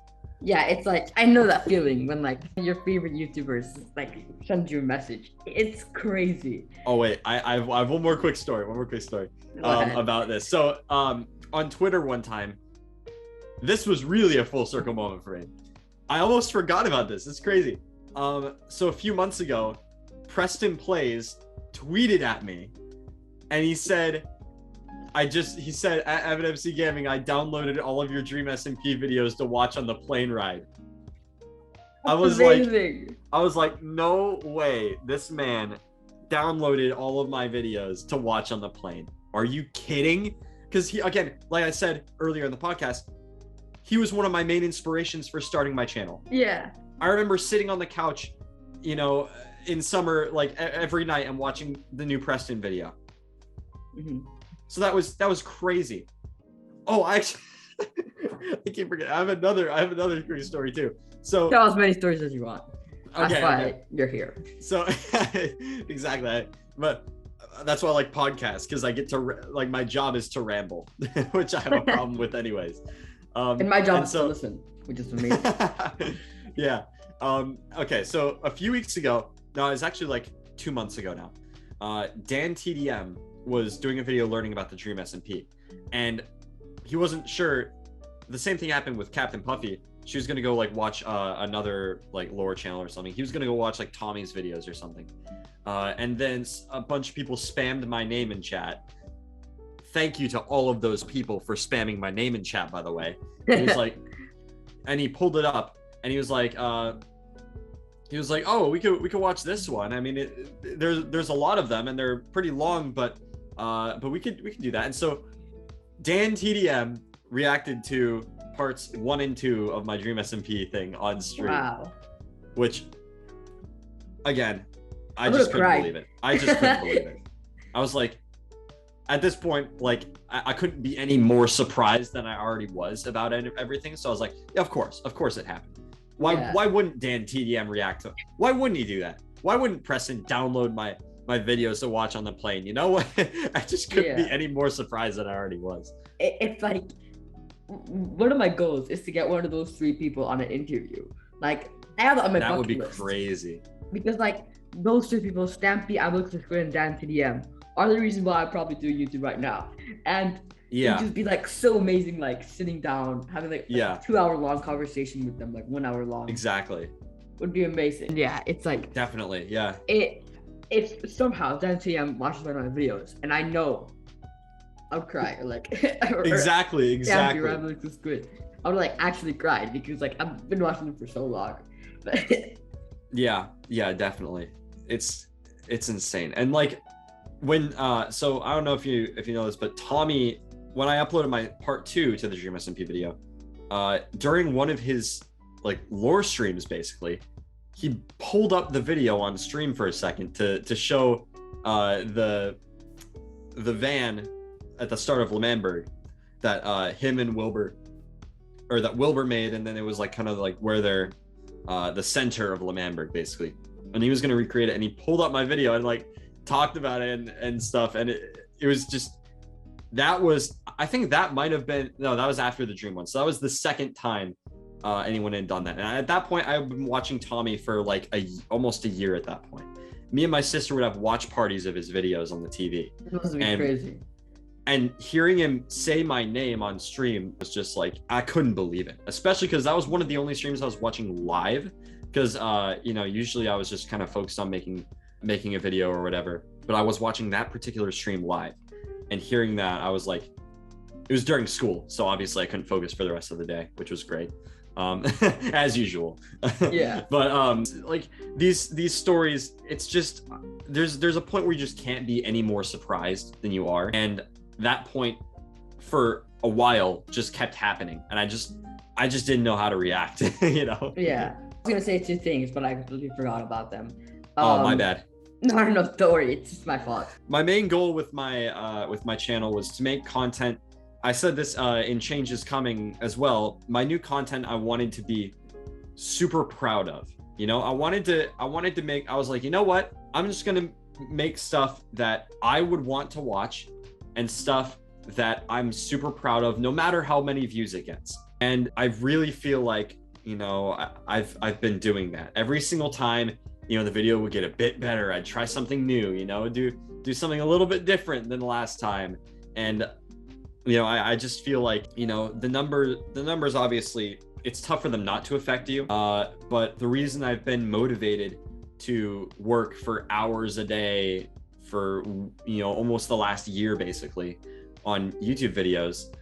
Yeah, it's like, I know that feeling when like your favorite YouTubers like send you a message. It's crazy. Oh wait, I have one more quick story about this. So on Twitter one time, this was really a full circle moment for me. I almost forgot about this. It's crazy. So a few months ago, Preston Plays tweeted at me, and he said, at EvanMcGaming, I downloaded all of your Dream SMP videos to watch on the plane ride. I was like, no way, this man downloaded all of my videos to watch on the plane. Are you kidding? Because he, again, like I said earlier in the podcast, he was one of my main inspirations for starting my channel. Yeah. I remember sitting on the couch, in summer, like every night, and watching the new Preston video. Mm-hmm. So that was crazy. Oh, I keep forgetting. I have another great story too. So tell as many stories as you want. That's why you're here. So exactly, but that's why I like podcasts, because I get to my job is to ramble, which I have a problem with anyways. And my job is to listen, which is amazing. Yeah. Okay. So a few weeks ago, no, it's actually like 2 months ago now. Dan TDM was doing a video learning about the Dream SMP, and he wasn't sure. The same thing happened with Captain Puffy. She was gonna go like watch another like lore channel or something. He was gonna go watch like Tommy's videos or something, and then a bunch of people spammed my name in chat. Thank you to all of those people for spamming my name in chat, by the way. He was like, and he pulled it up, and he was like, oh, we could watch this one. I mean, there's a lot of them, and they're pretty long, but we could do that. And so Dan TDM reacted to parts 1 and 2 of my Dream SMP thing on stream. Wow. Which, again, I just couldn't believe it. I just couldn't believe it. I was like, at this point, like, I couldn't be any more surprised than I already was about everything. So I was like, yeah, of course it happened. Why wouldn't Dan TDM react to it? Why wouldn't he do that? Why wouldn't Preston download my videos to watch on the plane? You know what? I just couldn't be any more surprised than I already was. It's like, one of my goals is to get one of those 3 people on an interview. Like, I have it on my bucket list. That would be crazy. Because like, those 3 people, Stampy, Alex, and Dan TDM, are the reason why I probably do YouTube right now. And it'd just be like so amazing, like sitting down, having like a 2-hour-long conversation with them, like 1 hour long. Exactly. Would be amazing. Yeah, it's like, definitely, yeah. It's somehow Dan TDM watches one of my videos, and I know I'm crying. Like Exactly. This is good. I would like actually cry because like I've been watching them for so long. Yeah, definitely. It's insane. And like when so I don't know if you know this, but Tommy, when I uploaded my part 2 to the Dream SMP video, during one of his like lore streams, basically, he pulled up the video on stream for a second to show the van at the start of L'Manberg that him and Wilbur, or that Wilbur made, and then it was like kind of like where they're the center of L'Manberg, basically. And he was going to recreate it, and he pulled up my video and like talked about it and stuff, and it was just, that was, I think that might have been, no, that was after the Dream one, so that was the second time anyone had done that. And at that point, I've been watching Tommy for like almost a year at that point. Me and my sister would have watch parties of his videos on the TV. It must be crazy. And hearing him say my name on stream was just like, I couldn't believe it, especially because that was one of the only streams I was watching live, because you know, usually I was just kind of focused on making a video or whatever, but I was watching that particular stream live, and hearing that, I was like, it was during school, so obviously I couldn't focus for the rest of the day, which was great. As usual. Yeah. But like these stories, it's just, there's a point where you just can't be any more surprised than you are, and that point for a while just kept happening, and I just didn't know how to react. You know. Yeah, I was gonna say 2 things, but I completely forgot about them. Oh, my bad. No, don't worry, it's just my fault. My main goal with my channel was to make content. I said this in Changes Coming as well. My new content I wanted to be super proud of. You know, I wanted to make, I was like, you know what? I'm just gonna make stuff that I would want to watch, and stuff that I'm super proud of, no matter how many views it gets. And I really feel like, you know, I've been doing that every single time. You know, the video would get a bit better. I'd try something new, you know, do something a little bit different than the last time. And you know, I just feel like, you know, the numbers, obviously it's tough for them not to affect you, but the reason I've been motivated to work for hours a day for, you know, almost the last year basically on YouTube videos,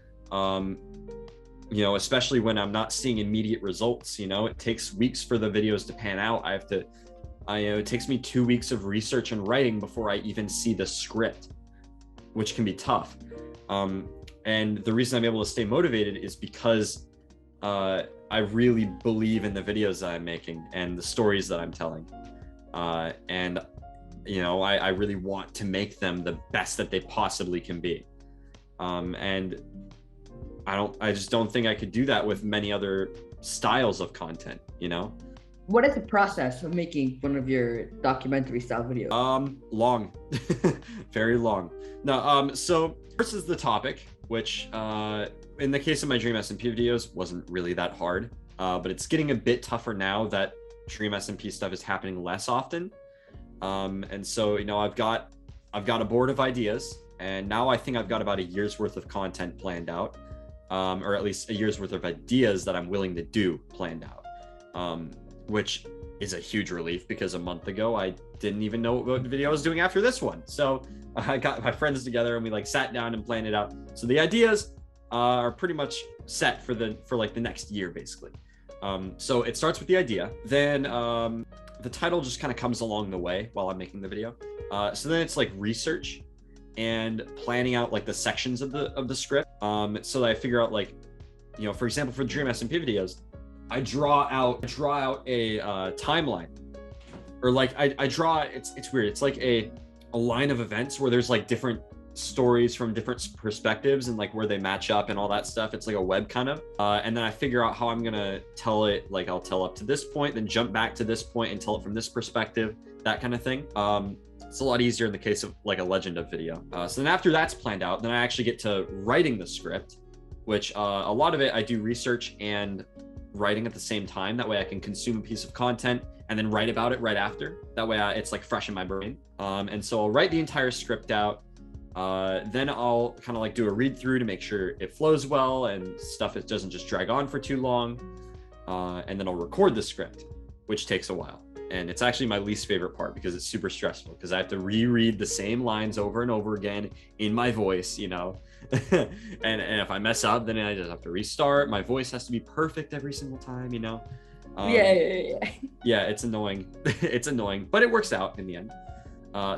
you know, especially when I'm not seeing immediate results, you know, it takes weeks for the videos to pan out. You know, it takes me 2 weeks of research and writing before I even see the script, which can be tough. And the reason I'm able to stay motivated is because I really believe in the videos that I'm making and the stories that I'm telling. And, you know, I really want to make them the best that they possibly can be. And I just don't think I could do that with many other styles of content, you know? What is the process of making one of your documentary style videos? Long, very long. No, so first is the topic, which in the case of my Dream SMP videos wasn't really that hard, but it's getting a bit tougher now that Dream SMP stuff is happening less often. And so, you know, I've got a board of ideas, and now I think I've got about a year's worth of content planned out, or at least a year's worth of ideas that I'm willing to do planned out, which is a huge relief, because a month ago I didn't even know what video I was doing after this one. So I got my friends together and we like sat down and planned it out. So the ideas are pretty much set for like the next year basically. So it starts with the idea, then the title just kind of comes along the way while I'm making the video. So then it's like research and planning out like the sections of the script, so that I figure out, like, you know, for example, for the Dream SMP videos, I draw out a timeline, or like I draw, it's weird, it's like a line of events where there's like different stories from different perspectives and like where they match up and all that stuff. It's like a web kind of, and then I figure out how I'm gonna tell it. Like I'll tell up to this point, then jump back to this point and tell it from this perspective, that kind of thing. It's a lot easier in the case of like a Legend of video. So then after that's planned out, then I actually get to writing the script, which a lot of it I do research and writing at the same time. That way I can consume a piece of content and then write about it right after. That way it's like fresh in my brain. And so I'll write the entire script out. Then I'll kind of like do a read through to make sure it flows well and stuff, it doesn't just drag on for too long. And then I'll record the script, which takes a while. And it's actually my least favorite part because it's super stressful, because I have to reread the same lines over and over again in my voice, you know. and if I mess up, then I just have to restart. My voice has to be perfect every single time, Yeah, it's annoying. It's annoying, but it works out in the end.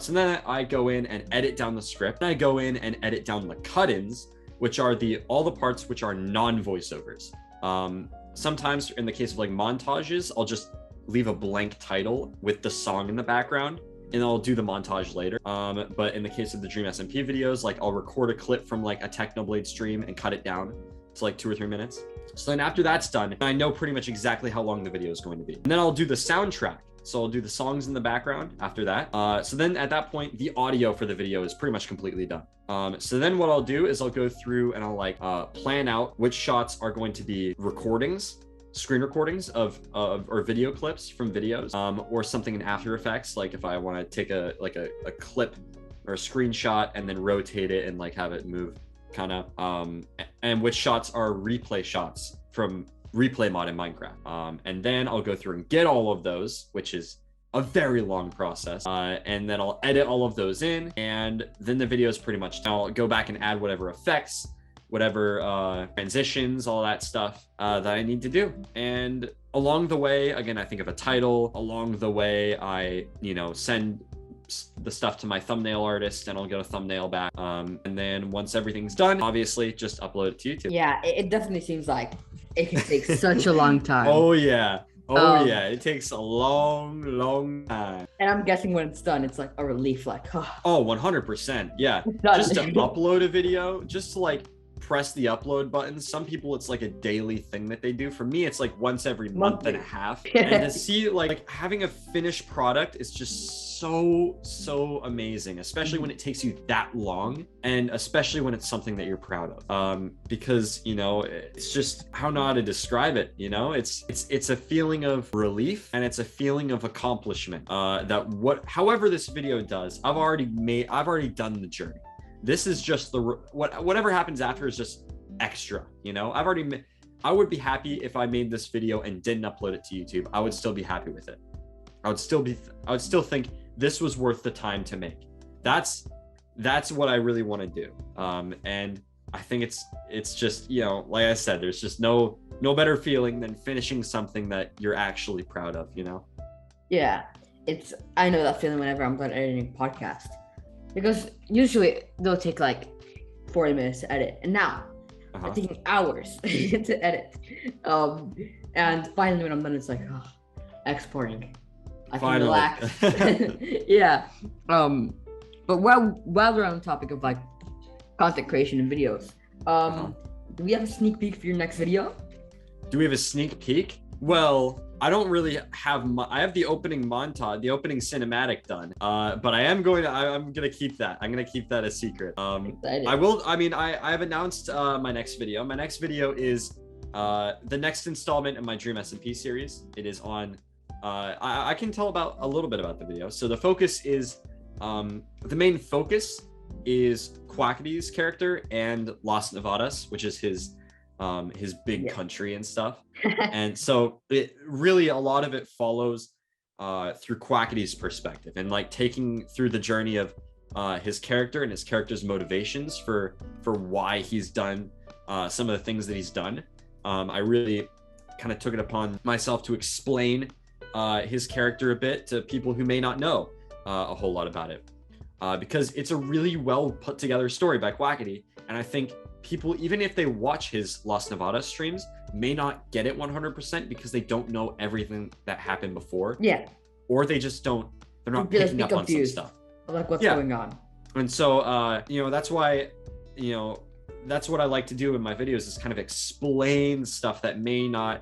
So then I go in and edit down the script, and I go in and edit down the cut-ins, which are all the parts which are non-voiceovers. Sometimes in the case of like montages, I'll just leave a blank title with the song in the background, and I'll do the montage later. But in the case of the Dream SMP videos, like I'll record a clip from like a Technoblade stream and cut it down to like 2 or 3 minutes. So then after that's done, I know pretty much exactly how long the video is going to be. And then I'll do the soundtrack. So I'll do the songs in the background after that. So then at that point, the audio for the video is pretty much completely done. So then what I'll do is I'll go through and I'll like plan out which shots are going to be recordings, screen recordings of or video clips from videos, or something in After Effects. Like if I want to take a clip or a screenshot and then rotate it and like have it move kind of, and which shots are replay shots from replay mod in Minecraft. And then I'll go through and get all of those, which is a very long process. And then I'll edit all of those in, and then the video is pretty much done. I'll go back and add whatever effects, whatever transitions, all that stuff that I need to do. And along the way, again, I think of a title. Along the way, I, send the stuff to my thumbnail artist, and I'll get a thumbnail back. And then once everything's done, obviously just upload it to YouTube. Yeah, it definitely seems like it can take such a long time. Oh yeah. Yeah, it takes a long time. And I'm guessing when it's done, it's like a relief, like, oh, 100%. Yeah. Just to upload a video, just to like press the upload button. Some people, it's like a daily thing that they do. For me, it's like once every month and a half. And to see like having a finished product is just so amazing, especially when it takes you that long, and especially when it's something that you're proud of. Because it's just, I don't know how to describe it. It's a feeling of relief, and it's a feeling of accomplishment. However this video does, I've already done the journey. This is just whatever happens after is just extra. I would be happy if I made this video and didn't upload it to YouTube. I would still be happy with it. I would still think this was worth the time to make. That's what I really want to do. And I think it's just, like I said, there's just no better feeling than finishing something that you're actually proud of, Yeah, I know that feeling whenever I'm done editing a podcast, because usually they'll take like 40 minutes to edit, and now it's taking hours to edit. And finally when I'm done, it's like, exporting. I can relax. Yeah. But while we're on the topic of like content creation and videos, do we have a sneak peek for your next video? Do we have a sneak peek? Well, I don't really have. I have the opening montage, the opening cinematic done. But I'm gonna keep that. I'm gonna keep that a secret. I will. I mean, I've announced my next video. My next video is the next installment of my Dream SMP series. It is on. I can tell a little bit about the video. So the focus is, the main focus is Quackity's character and Las Nevadas, which is his big country and stuff. And so it really, a lot of it follows through Quackity's perspective, and like taking through the journey of his character and his character's motivations for why he's done some of the things that he's done. I really kind of took it upon myself to explain his character a bit to people who may not know a whole lot about it, because it's a really well put together story by Quackity, and I think people, even if they watch his Las Nevadas streams, may not get it 100% because they don't know everything that happened before. Yeah. Or they're not picking up on some stuff. Like what's going on. And so, that's why, that's what I like to do in my videos, is kind of explain stuff that may not,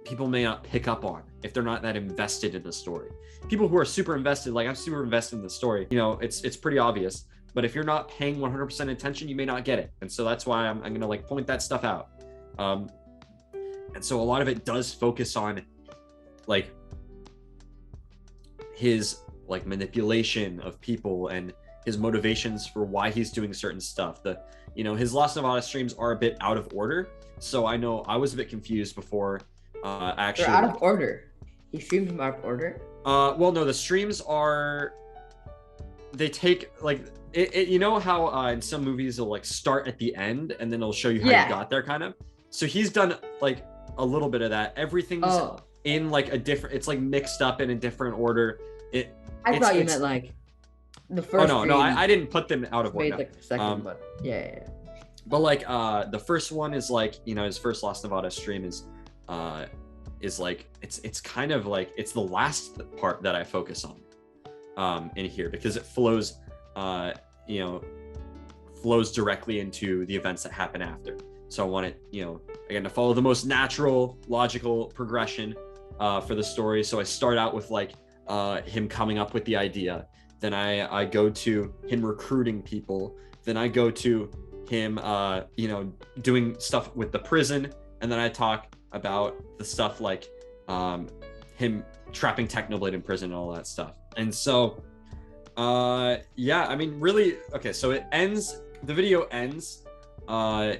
people may not pick up on if they're not that invested in the story. People who are super invested, like I'm super invested in the story, it's pretty obvious. But if you're not paying 100% attention, you may not get it. And so that's why I'm going to like point that stuff out. And so a lot of it does focus on like his like manipulation of people and his motivations for why he's doing certain stuff. His Las Nevadas streams are a bit out of order. So I know I was a bit confused before. Actually, they're out of order. He streams them out of order? Well, no, the streams are, they take like you know how in some movies it'll like start at the end and then it'll show you how you got there, kind of. So he's done like a little bit of that. Everything's in like a different, it's like mixed up in a different order. I thought you meant like the first. Oh no, I didn't put them out of order. Like the second, but yeah. But like the first one is like, you know, his first Lost Nevada stream is like it's kind of like it's the last part that I focus on in here, because it flows you know, flows directly into the events that happen after. So I want it, you know, again, to follow the most natural, logical progression for the story. So I start out with like him coming up with the idea. Then I go to him recruiting people. Then I go to him, you know, doing stuff with the prison. And then I talk about the stuff like him trapping Technoblade in prison and all that stuff. And so, yeah, I mean, really, okay, so it ends, the video ends, man,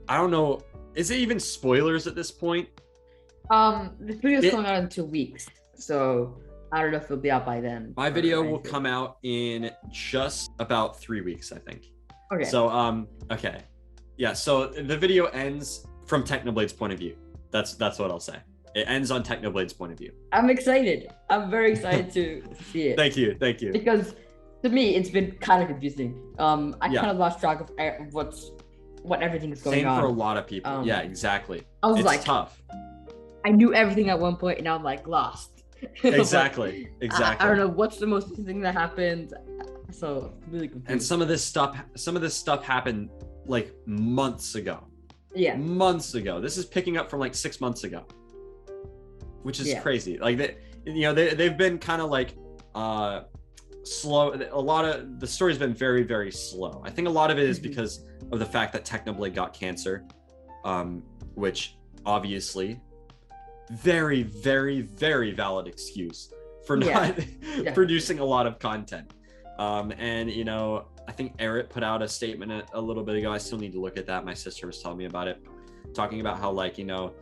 I don't know, is it even spoilers at this point? The video's coming out in 2 weeks, so I don't know if it'll be out by then. My video will come out in just about 3 weeks, I think. Okay. So, okay. Yeah, so the video ends from Technoblade's point of view. That's what I'll say. It ends on Technoblade's point of view. I'm excited. I'm very excited to see it. Thank you. Because to me, it's been kind of confusing. I kind of lost track of what everything is going on. Same for a lot of people. Yeah, exactly. It's like tough. I knew everything at one point, and now I'm like lost. Exactly. I don't know what's the most thing that happened. So really confused. And some of this stuff happened like months ago. Yeah. Months ago. This is picking up from like 6 months ago, which is crazy. Like they've been kind of like slow. A lot of the story's been very, very slow. I think a lot of it is because of the fact that Technoblade got cancer, which obviously very, very, very valid excuse for not producing a lot of content. And you know, I think Eric put out a statement a little bit ago. I still need to look at that. My sister was telling me about it, talking about how, like, you know,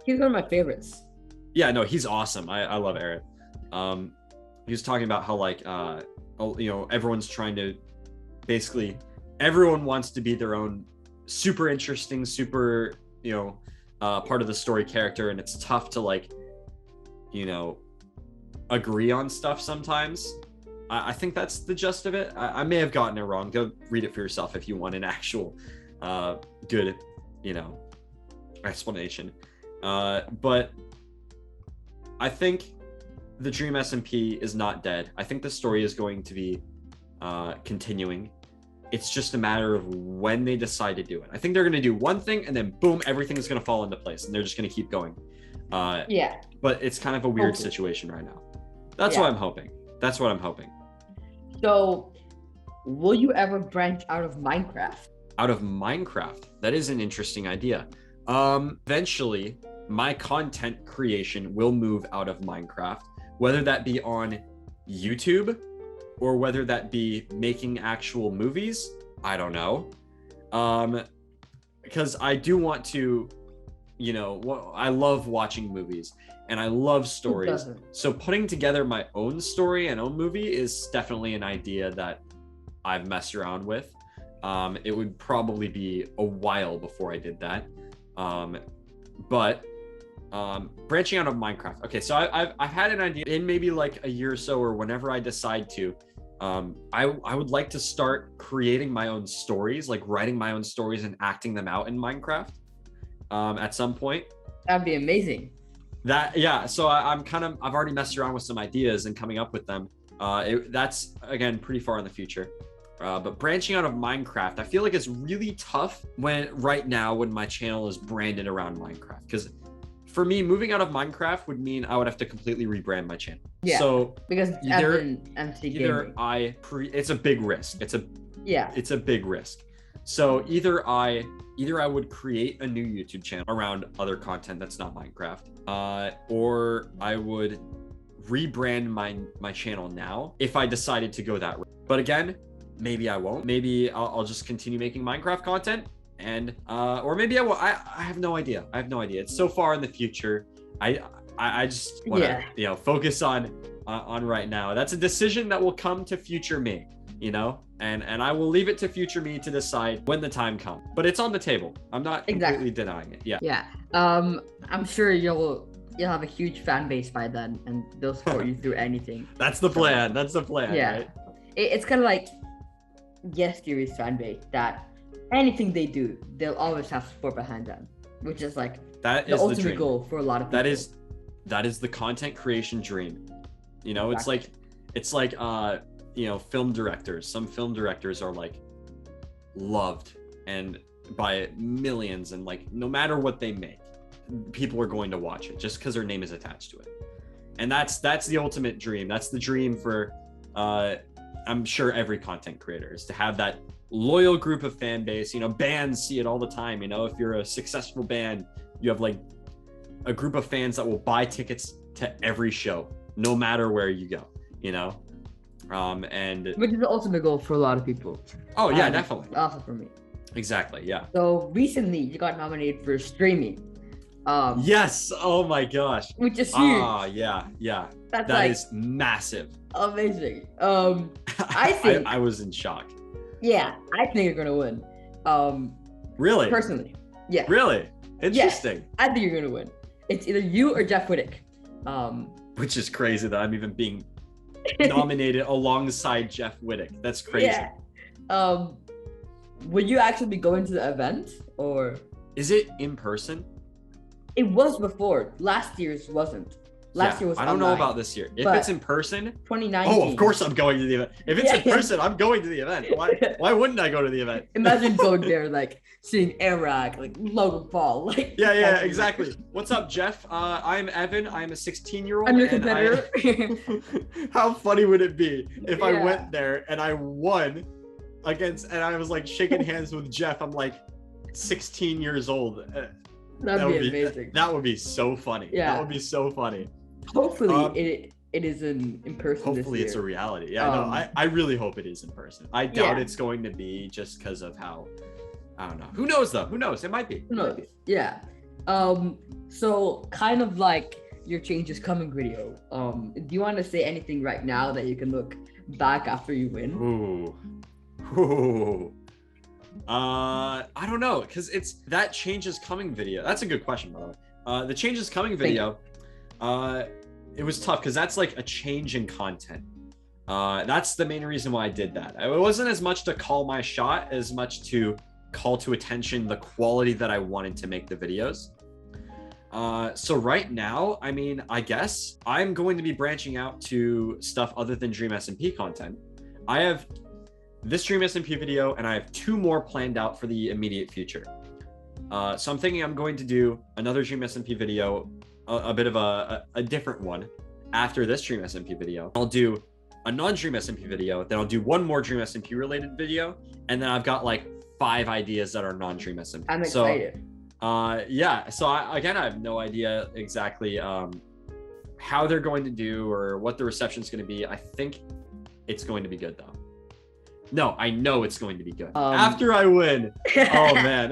he's one of my favorites. Yeah, no, he's awesome. I love Eric. He was talking about how, like, you know, everyone's trying to, basically everyone wants to be their own super interesting, super, you know, part of the story character, and it's tough to, like, you know, agree on stuff sometimes. I think that's the gist of it. I may have gotten it wrong. Go read it for yourself if you want an actual good, you know, explanation. But I think the Dream SMP is not dead. I think the story is going to be continuing. It's just a matter of when they decide to do it. I think they're going to do one thing and then boom, everything is going to fall into place and they're just going to keep going. Yeah. But it's kind of a weird situation right now. That's what I'm hoping. That's what I'm hoping. So, will you ever branch out of Minecraft? Out of Minecraft? That is an interesting idea. Eventually, my content creation will move out of Minecraft, whether that be on YouTube or whether that be making actual movies. I don't know. Because I do want to, you know, I love watching movies and I love stories. So putting together my own story and own movie is definitely an idea that I've messed around with. It would probably be a while before I did that. But branching out of Minecraft. Okay, so I've had an idea in maybe like a year or so, or whenever I decide to. I would like to start creating my own stories, like writing my own stories and acting them out in Minecraft at some point. That'd be amazing. So I've already messed around with some ideas and coming up with them. That's, again, pretty far in the future. But branching out of Minecraft, I feel like it's really tough right now when my channel is branded around Minecraft. Because for me, moving out of Minecraft would mean I would have to completely rebrand my channel. Yeah. So because it's a big risk. It's a big risk. So either I would create a new YouTube channel around other content that's not Minecraft, or I would rebrand my channel now if I decided to go that route. But again, maybe I won't. Maybe I'll just continue making Minecraft content, and or maybe I will. I have no idea. It's so far in the future. I just want to focus on on right now. That's a decision that will come to future me, you know, and I will leave it to future me to decide when the time comes. But it's on the table. I'm not completely denying it. Yeah. Yeah. I'm sure you'll have a huge fan base by then, and they'll support you through anything. That's the plan. That's the plan. Yeah. Right? It's kind of like Yes Theory's fan base, that anything they do, they'll always have support behind them, which is like the ultimate goal for a lot of people. That is the content creation dream. You know, exactly. it's like you know, film directors. Some film directors are like loved and by millions, and like no matter what they make, people are going to watch it just because their name is attached to it. And that's the ultimate dream. That's the dream for I'm sure every content creator, is to have that loyal group of fan base. You know, bands see it all the time. You know, if you're a successful band, you have like a group of fans that will buy tickets to every show, no matter where you go, you know? And which is the ultimate goal for a lot of people. Oh yeah, definitely. Also for me. Exactly, yeah. So recently you got nominated for streaming. Yes, oh my gosh. Which is huge. Yeah. That like, is massive. Amazing. I think I was in shock. Yeah, I think you're gonna win. Really? Personally. Yeah. Really? Interesting. Yes, I think you're gonna win. It's either you or Jeff Wittick. Which is crazy that I'm even being nominated alongside Jeff Wittick. That's crazy. Yeah. Will you actually be going to the event, or is it in person? It was before. Last year's wasn't. Last year was I don't online, know about this year. If it's in person, 2019. Oh, of course I'm going to the event. If it's in person, I'm going to the event. Why wouldn't I go to the event? Imagine going there, like seeing Eric, like Logan Paul, like. Yeah, exactly. What's up, Jeff? I'm Evan. I'm a 16-year-old. I'm your competitor. How funny would it be if I went there and I won against, and I was like shaking hands with Jeff? I'm like 16 years old. That'd be amazing. That would be so funny. Yeah. That would be so funny. Hopefully it is in person. Hopefully it's a reality. Yeah, no, I really hope it is in person. I doubt it's going to be, just because of how, I don't know. Who knows though? Who knows? It might be. Who knows? Yeah. So kind of like your change is coming video. Do you want to say anything right now that you can look back after you win? Ooh. I don't know, because it's that change is coming video. That's a good question, by the way. The change is coming video. It was tough because that's like a change in content. That's the main reason why I did that. It wasn't as much to call my shot as much to call to attention the quality that I wanted to make the videos. So right now, I mean, I guess I'm going to be branching out to stuff other than Dream SMP content. I have this Dream SMP video, and I have 2 more planned out for the immediate future. So I'm thinking I'm going to do another Dream SMP video, a bit of a different one after this Dream SMP video. I'll do a non-Dream SMP video, then I'll do 1 more Dream SMP related video, and then I've got like 5 ideas that are non-Dream SMP. I'm excited. So I have no idea exactly how they're going to do or what the reception is going to be. I think it's going to be good though. No, I know it's going to be good. After I win. Oh man.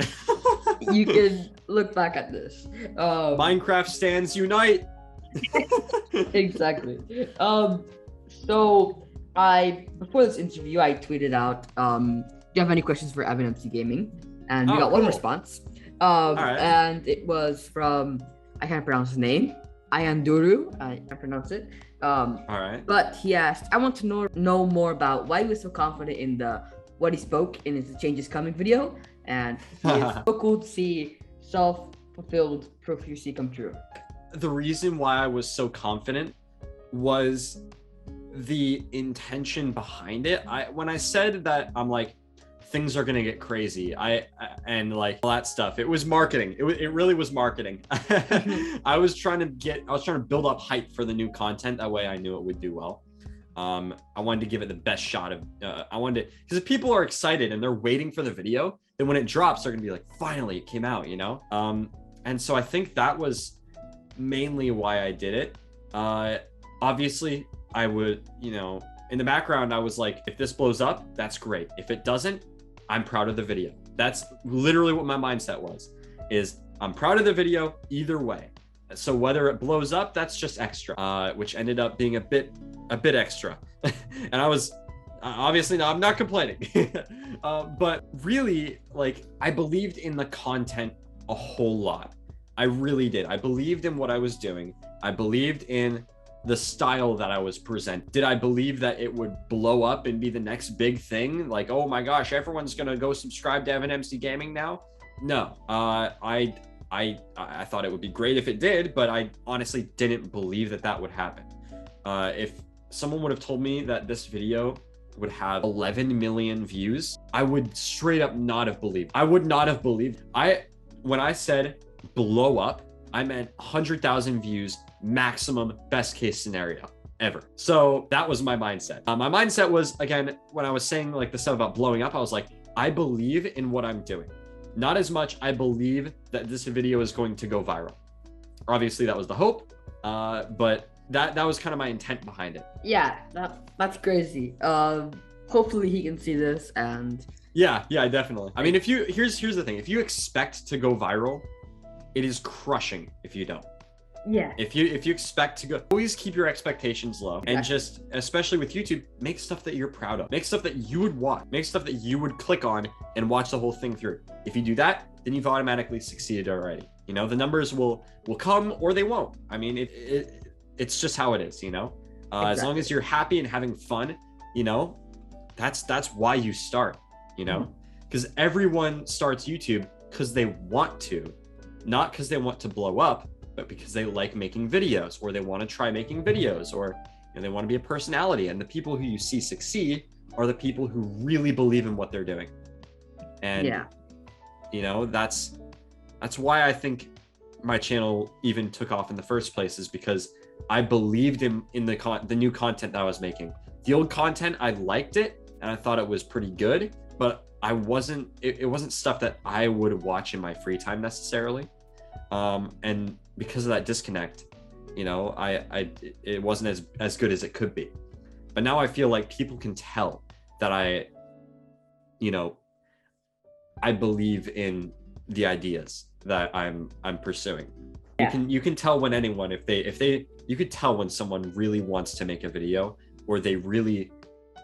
You can look back at this. Minecraft stands unite. Exactly. So before this interview, I tweeted out, do you have any questions for EvanMcGaming? And we got one response. Right. And it was from, I can't pronounce his name, Ayanduru. I can't pronounce it. All right. But he asked, I want to know more about why he was so confident in what he spoke in his Changes Coming video, and he is so cool to see self-fulfilled prophecy come true. The reason why I was so confident was the intention behind it. When I said that, I'm like, things are gonna get crazy, and like all that stuff, it was marketing. It really was marketing. I was trying to build up hype for the new content. That way I knew it would do well. I wanted to give it the best shot of because if people are excited and they're waiting for the video, then when it drops, they're gonna be like, finally it came out, you know? And so I think that was mainly why I did it. Obviously I would, you know, in the background, I was like, if this blows up, that's great. If it doesn't, I'm proud of the video. That's literally what my mindset was, is I'm proud of the video either way. So whether it blows up, that's just extra, which ended up being a bit extra. And I was obviously, no, I'm not complaining. But really, like, I believed in the content a whole lot. I really did. I believed in what I was doing. I believed in the style that I was present. Did I believe that it would blow up and be the next big thing? Like, oh my gosh, everyone's gonna go subscribe to EvanMcGaming now? No. I thought it would be great if it did, but I honestly didn't believe that that would happen. If someone would have told me that this video would have 11 million views, I would straight up not have believed. I would not have believed. When I said blow up, I meant 100,000 views maximum, best case scenario ever. So that was my mindset. My mindset was, again, when I was saying like the stuff about blowing up, I was like, I believe in what I'm doing. Not as much I believe that this video is going to go viral. Obviously that was the hope, but that was kind of my intent behind it. Yeah, that's crazy. Hopefully he can see this. And yeah, definitely. I mean, here's the thing, if you expect to go viral, it is crushing if you don't. Yeah. If you expect to go, always keep your expectations low. And just, especially with YouTube, make stuff that you're proud of. Make stuff that you would want. Make stuff that you would click on and watch the whole thing through. If you do that, then you've automatically succeeded already. You know, the numbers will come or they won't. I mean, it's just how it is, you know? Exactly. As long as you're happy and having fun, you know, that's why you start, you know? Because everyone starts YouTube because they want to, not because they want to blow up, but because they like making videos, or they want to try making videos, or they want to be a personality. And the people who you see succeed are the people who really believe in what they're doing. And you know, that's why I think my channel even took off in the first place, is because I believed in the new content that I was making. The old content, I liked it and I thought it was pretty good, but it wasn't stuff that I would watch in my free time necessarily. And because of that disconnect, you know, it wasn't as good as it could be. But now I feel like people can tell that I believe in the ideas that I'm pursuing. Yeah. You can tell when anyone, you could tell when someone really wants to make a video, or they really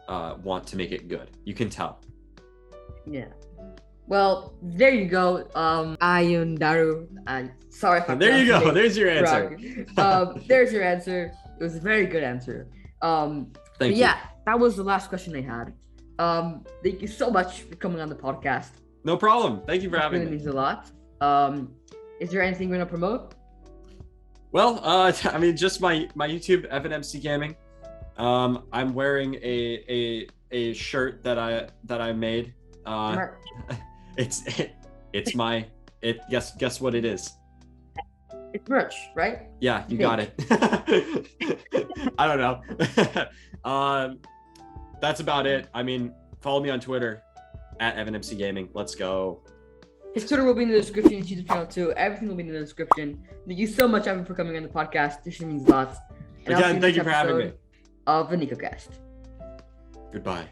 want to make it good. You can tell. Yeah. Well, there you go. Ayun Daru. Sorry if I There you go. There's your answer. There's your answer. It was a very good answer. Thank you. Yeah, that was the last question I had. Thank you so much for coming on the podcast. No problem. Thank you for having me. It means a lot. Is there anything you're gonna promote? Well, I mean, just my YouTube, EvanMcGaming. I'm wearing a shirt that I made. Guess what it is? It's merch, right? Yeah, you got it. I don't know. That's about it. I mean, follow me on Twitter at EvanMcGaming. Let's go. His Twitter will be in the description. His YouTube channel too. Everything will be in the description. Thank you so much, Evan, for coming on the podcast. This means lots. Again, thank you for having me. Of the Nicocast. Goodbye.